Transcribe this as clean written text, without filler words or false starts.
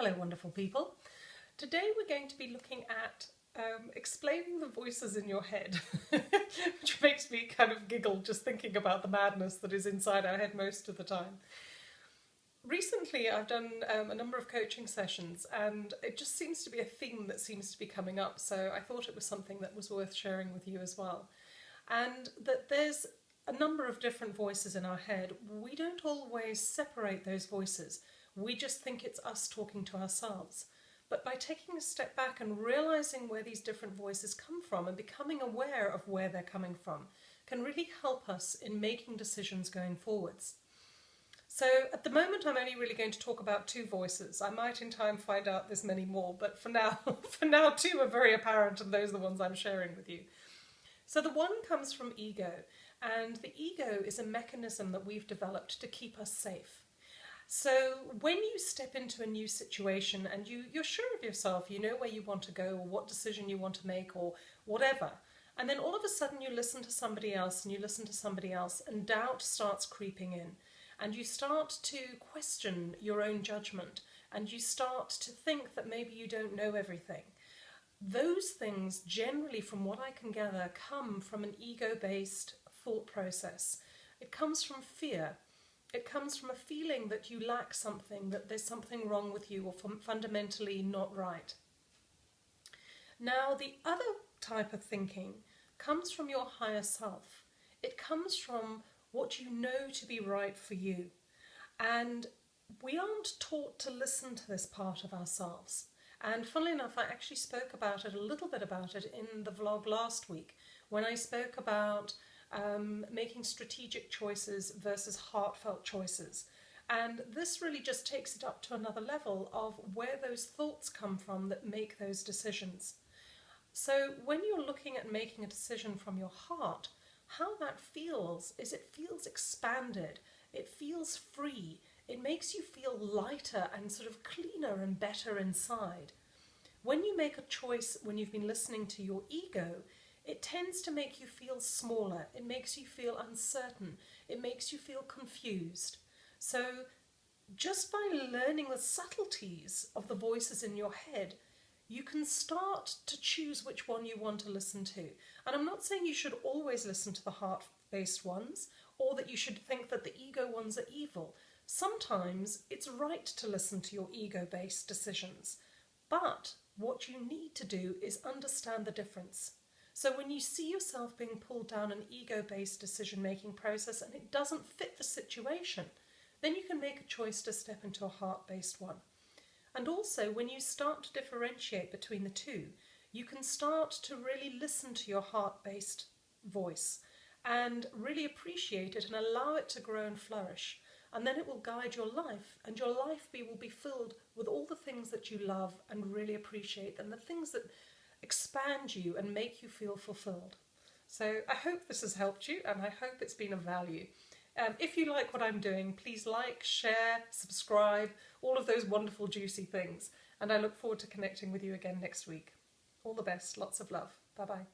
Hello wonderful people. Today we're going to be looking at explaining the voices in your head, which makes me kind of giggle just thinking about the madness that is inside our head most of the time. Recently I've done a number of coaching sessions and it just seems to be a theme that seems to be coming up, so I thought it was something that was worth sharing with you as well. And that there's a number of different voices in our head. We don't always separate those voices. We just think it's us talking to ourselves. But by taking a step back and realizing where these different voices come from and becoming aware of where they're coming from can really help us in making decisions going forwards. So at the moment I'm only really going to talk about two voices. I might in time find out there's many more, but for now, two are very apparent and those are the ones I'm sharing with you. So the one comes from ego, and the ego is a mechanism that we've developed to keep us safe. So when you step into a new situation and you're sure of yourself, you know where you want to go or what decision you want to make or whatever, and then all of a sudden you listen to somebody else and you listen to somebody else and doubt starts creeping in and you start to question your own judgment and you start to think that maybe you don't know everything. Those things generally, from what I can gather, come from an ego-based thought process. It comes from fear. It comes from a feeling that you lack something, that there's something wrong with you or fundamentally not right. Now, the other type of thinking comes from your higher self. It comes from what you know to be right for you. And we aren't taught to listen to this part of ourselves. And funnily enough, I actually spoke about it, a little bit about it, in the vlog last week when I spoke about making strategic choices versus heartfelt choices. And this really just takes it up to another level of where those thoughts come from that make those decisions. So when you're looking at making a decision from your heart, how that feels is it feels expanded, it feels free, it makes you feel lighter and sort of cleaner and better inside. When you make a choice when you've been listening to your ego, it tends to make you feel smaller, it makes you feel uncertain, it makes you feel confused. So just by learning the subtleties of the voices in your head, you can start to choose which one you want to listen to. And I'm not saying you should always listen to the heart-based ones, or that you should think that the ego ones are evil. Sometimes it's right to listen to your ego-based decisions, but what you need to do is understand the difference. So when you see yourself being pulled down an ego-based decision-making process and it doesn't fit the situation, then you can make a choice to step into a heart-based one. And also, when you start to differentiate between the two, you can start to really listen to your heart-based voice and really appreciate it and allow it to grow and flourish. And then it will guide your life, and your life will be filled with all the things that you love and really appreciate, and the things that expand you and make you feel fulfilled. So I hope this has helped you, and I hope it's been of value. If you like what I'm doing, please like, share, subscribe, all of those wonderful juicy things. And I look forward to connecting with you again next week. All the best, lots of love. Bye-bye.